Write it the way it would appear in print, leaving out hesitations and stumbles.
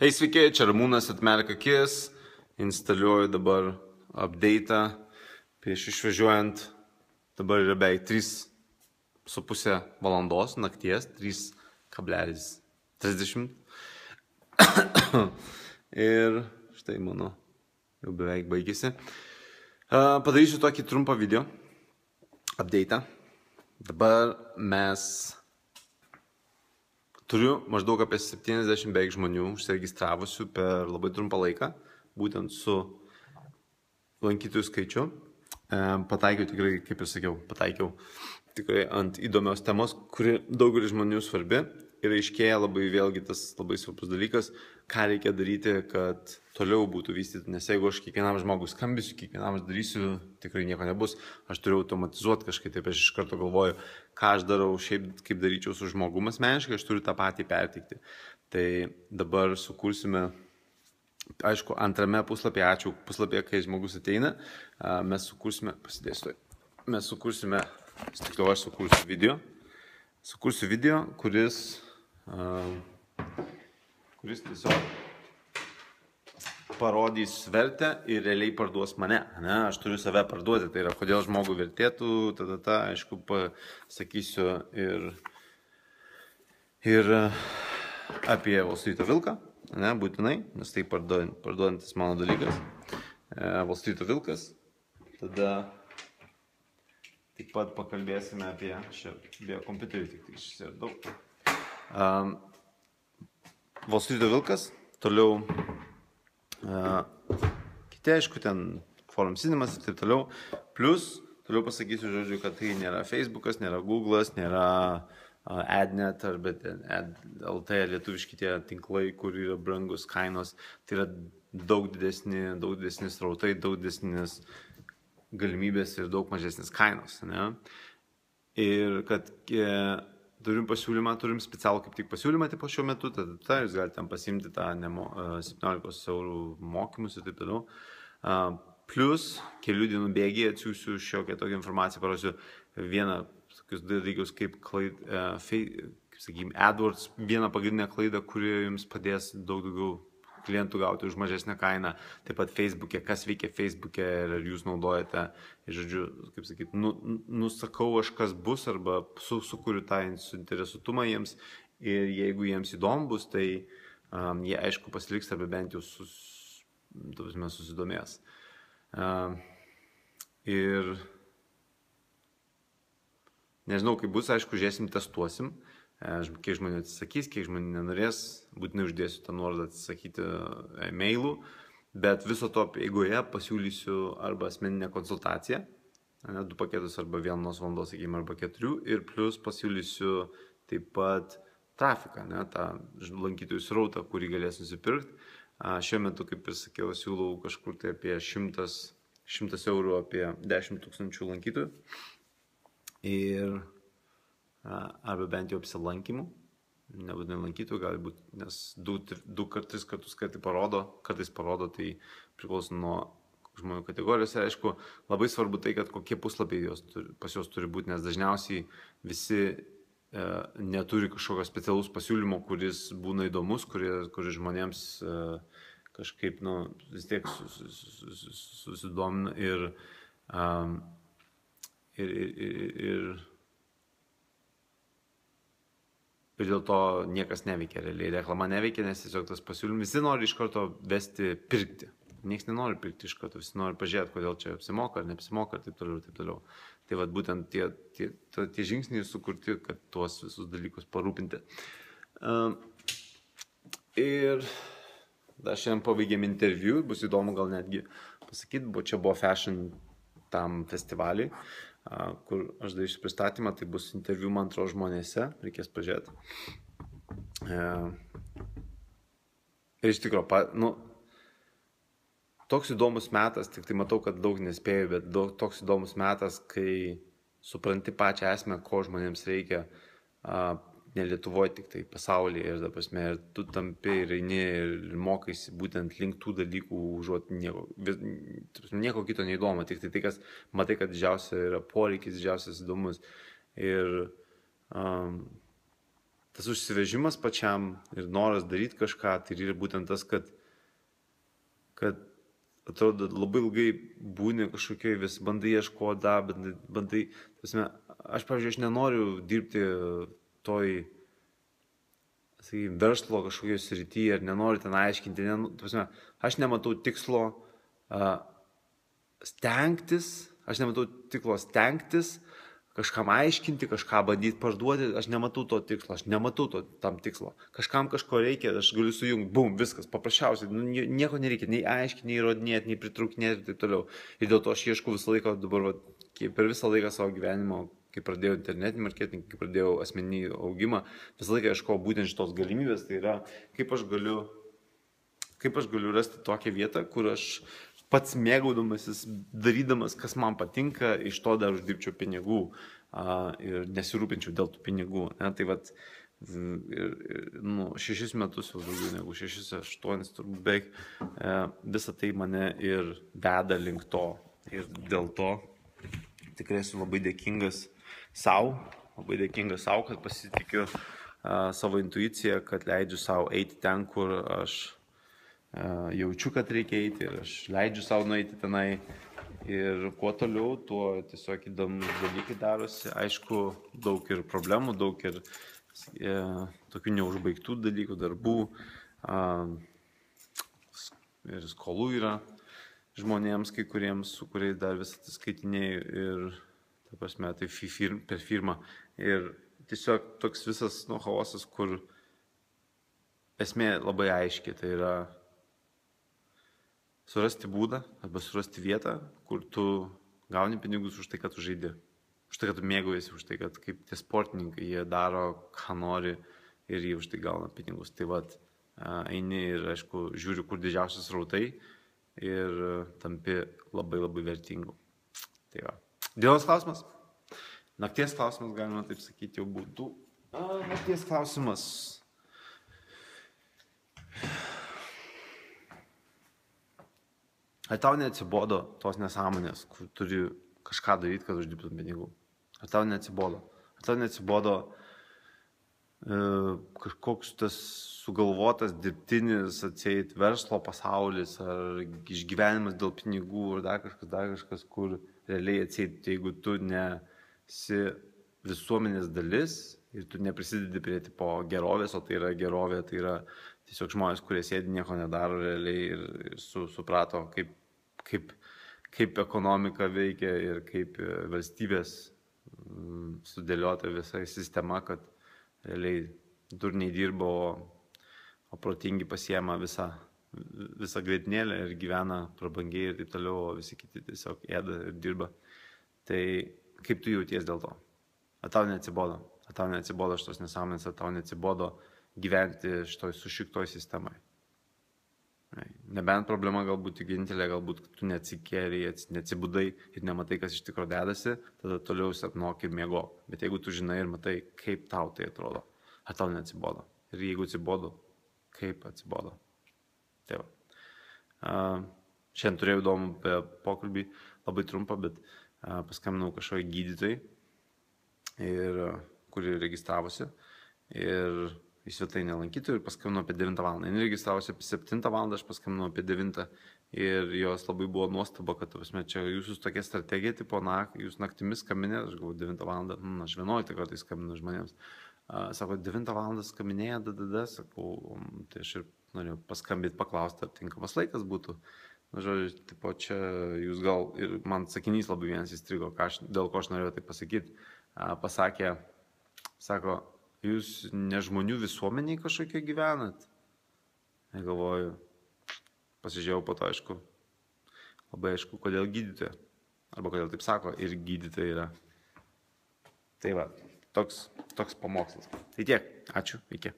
Hei sveiki, čia Ramūnas atmerk akis, instaliuoju dabar update'ą prieš išvažiuojant. Dabar yra beveik 3,5 valandos nakties, 3,30. Ir štai mano jau beveik baigėsi. Padarysiu tokį trumpą video, update'ą. Dabar turiu maždaug apie 70 beveik žmonių užsiregistravusių per labai trumpą laiką, būtent su lankytojų skaičiu. Pataikiau tikrai, kaip ir sakiau, tikrai ant įdomios temos, kuri daugelis žmonių svarbi. Ir aiškėja labai vėlgi tas labai svarbus dalykas, ką reikia daryti, kad toliau būtų vystyti. Nes jeigu aš kiekvienam žmogui skambisiu, kiekvienam aš darysiu, tikrai nieko nebus. Aš turiu automatizuoti kažkaip, taip aš iš karto galvoju, ką aš darau šiaip, kaip daryčiau su žmogum asmeniškai, aš turiu tą patį perteikti. Tai dabar sukursime, aišku, antrame puslapyje, ačiū puslapyje, kai žmogus ateina, mes sukursime, aš sukursiu video. Sukursiu video, kuris tiesiog parodys vertę ir realiai parduos mane. Ne? Aš turiu save parduoti, tai yra kodėl žmogui vertėtų, aišku, pasakysiu ir apie Wall Street'o vilką, ne, būtinai, nes tai parduodantis mano dalykas. Wall Street'o vilkas, tada taip pat pakalbėsime apie šią bio kompiuterį, tik išsirdau. Wall Street'o vilkas, toliau kiti, aišku, ten Forum Cinemas ir taip toliau. Plus, toliau pasakysiu, žodžiu, kad tai nėra Facebookas, nėra Google'as, nėra AdNet arba AdLT, lietuviški tie tinklai, kur yra brangus kainos. Tai yra daug didesni srautai, daug didesnis galimybės ir daug mažesnis kainos. Ne? Ir kad turim pasiūlymą, turim specialų kaip tik pasiūlymą tipo šiuo metu, tada jūs galite ten pasiimti tą 17 eurų mokymus ir taip toliau. Plus, kelių dienų bėgyje atsiųsiu šiokią tokią informaciją, parodysiu vieną tokius dalykus kaip AdWords, vieną pagrindinę klaidą, kuri jums padės daug daugiau klientų gauti už mažesnę kainą, taip pat Facebook'e, kas veikia Facebook'e ir ar jūs naudojate, ir, žodžiu, kaip sakyti, nusakau aš kas bus arba sukuriu tą suinteresuotumą jiems ir jeigu jiems įdomu bus, tai jie aišku pasiliks arba bent jau susidomės. Ir nežinau, kaip bus, aišku, žiūrėsim, testuosim. Kiek žmonių atsisakys, kiek žmonių nenorės, būtinai uždėsiu tą nuorodą atsisakyti e-mailų, bet viso to eigoje pasiūlysiu arba asmeninę konsultaciją, 2 paketus arba 1 valandos, sakykime, arba 4, ir plus pasiūlysiu taip pat trafiką, ne, tą lankytojų srautą, kurį galės nusipirkti. Šiuo metu, kaip ir sakiau, siūlau kažkur tai apie 100 eurų apie 10 000 lankytojų. Ir arba bent jau apsilankymų, nebūtinai lankytojų gali būti, nes 2-3 kartus kartais parodo, tai priklauso nuo žmonių kategorijos. Aišku, labai svarbu tai, kad kokie puslapiai pas juos turi būti, nes dažniausiai visi neturi kažkokio specialaus pasiūlymo, kuris būna įdomus, kuris žmonėms kažkaip, vis tiek susidomina ir dėl to niekas neveikia realiai, reklama neveikia, nes tiesiog tas pasiūlymas, visi nori iš karto vesti pirkti. Niekas nenori pirkti iš karto, visi nori pažiūrėti, kodėl čia apsimoka ar neapsimoka ir taip toliau. Tai vat būtent tie žingsniai sukurti, kad tuos visus dalykus parūpinti. Ir dar šiandien pabaigėm interviu, bus įdomu gal netgi pasakyti, čia buvo fashion tam festivaliui, kur aš darysiu pristatymą, tai bus interviu, man atrodo, žmonėse, reikės pažiūrėti. Ir iš tikrųjų, toks įdomus metas, tik tai matau, kad daug nespėjau, bet toks įdomus metas, kai supranti pačią esmę, ko žmonėms reikia, ne Lietuvoje, tik tai pasaulyje, ir ta prasme, ir tu tampi ir eini ir mokaisi būtent link tų dalykų, užuot nieko kito neįdomu, tik tai kas matai, kad didžiausia yra poreikis, didžiausias įdomus. Ir tas užsivežimas pačiam ir noras daryti kažką, tai yra būtent tas, kad atrodo labai ilgai būni kažkokiai vis, bandai ieškoti, bandai, aš, pavyzdžiui, aš nenoriu dirbti toj, sakykime, verslo kažkokioje srityje ir nenoriu ten aiškinti, aš nematau tikslo stengtis, kažkam aiškinti, kažką bandyti parduoti, aš nematau to tikslo, tam tikslo. Kažkam kažko reikia, aš galiu sujungti, bum, viskas, paprasčiausiai, nieko nereikia, nei aiškinti, nei įrodinėti, nei pritraukinėti ir taip toliau. Ir dėl to aš ieškau visą laiką, dabar per visą laiką savo gyvenimo, kai pradėjau internetinį marketingą, kai pradėjau asmeninį augimą, visą laiką ieškau būtent šitos galimybės, tai yra, kaip aš galiu rasti tokią vietą, kur aš pats mėgaudamasis, darydamas, kas man patinka, iš to dar uždirbčiau pinigų ir nesirūpinčiau dėl tų pinigų. Ne? Tai 6 metus jau daugiau negu 6-8 turbūt beveik, visą tai mane ir veda link to. Ir dėl to tikrai esu labai dėkingas sau, kad pasitikiu savo intuiciją, kad leidžiu savo eiti ten, kur aš jaučiu, kad reikia eiti ir aš leidžiu savo nueiti tenai ir kuo toliau, tuo tiesiog įdomus dalykai darosi. Aišku, daug ir problemų, daug ir tokių neužbaigtų dalykų, darbų ir skolų yra žmonėms, kai kuriems, su kuriais dar vis atsiskaitinėjau ir, ta prasme, tai per firmą. Ir tiesiog toks visas chaosas, kur esmė labai aiški, tai yra surasti būdą arba surasti vietą, kur tu gauni pinigus už tai, kad tu žaidi. Už tai, kad tu mėgaujasi, už tai, kad kaip tie sportininkai, jie daro, ką nori ir jie už tai gauna pinigus. Tai eini ir, aišku, žiūri, kur didžiausias rautai ir tampi labai labai vertingu. Tai va. Dienos klausimas? Nakties klausimas, galima taip sakyti, jau būtų. Nakties klausimas. Ar tau neatsibodo tos nesąmonės, kur turi kažką daryti, kad uždirbtum pinigų? Ar tau neatsibodo? Ar tau neatsibodo kažkoks tas sugalvotas dirbtinis atseit verslo pasaulis ar išgyvenimas dėl pinigų ar dar kažkas, kur realiai atseit, jeigu tu nesi visuomenės dalis ir tu neprisidedi prie tipo gerovės, o tai yra gerovė, tai yra tiesiog žmonės, kurie sėdi, nieko nedaro realiai ir suprato, kaip ekonomika veikia ir kaip valstybės sudėliota visa sistema, kad realiai durniai dirba, o protingi pasiema visą grėtinėlę ir gyvena prabangiai ir taip toliau, o visi kiti tiesiog ėda ir dirba. Tai kaip tu jauties dėl to? Ar tau neatsibodo? Ar tau neatsibodo šitos nesąmonės? Ar tau neatsibodo gyventi šitoj sušiktoj sistemai? Nebent problema galbūt vienintelė, galbūt tu neatsikėlei, neatsibudai ir nematai, kas iš tikro dedasi, tada toliau sapnuok ir miegok. Bet jeigu tu žinai ir matai, kaip tau tai atrodo, ar tau neatsibodo? Ir jeigu atsibodo, kaip atsibodo? Tai va. Šiandien turėjau įdomų pokalbį, labai trumpą, bet paskambinau kažkokį gydytojai, kuri registravosi. Ir į svetainę lankytojų ir paskambinau apie 9 val. Jis registravosi apie 7 val. Aš paskambinau apie 9 ir jos labai buvo nuostaba, kad čia jūsų tokia strategija, tipo, jūs naktimis skambinė, aš galvoju 9 val. Aš 11 kartais skambinu žmonėms. Sako, 9 val. Skambinėja, sakau, tai aš ir norėjau paskambinti, paklausti, ar tinkamas laikas būtų. Žodžiu, tipo, čia jūs gal, ir man sakinys labai vienas įstrigo, dėl ko aš norėjau tai pasakyti. Pasakė, sako, jūs ne žmonių visuomeniai kažkokie gyvenat? Galvoju, pasižiūrėjau po to, aišku, labai aišku, kodėl gydytoja. Arba kodėl taip sako, ir gydytoja yra. Tai va, toks pamokslas. Tai tiek, ačiū, iki.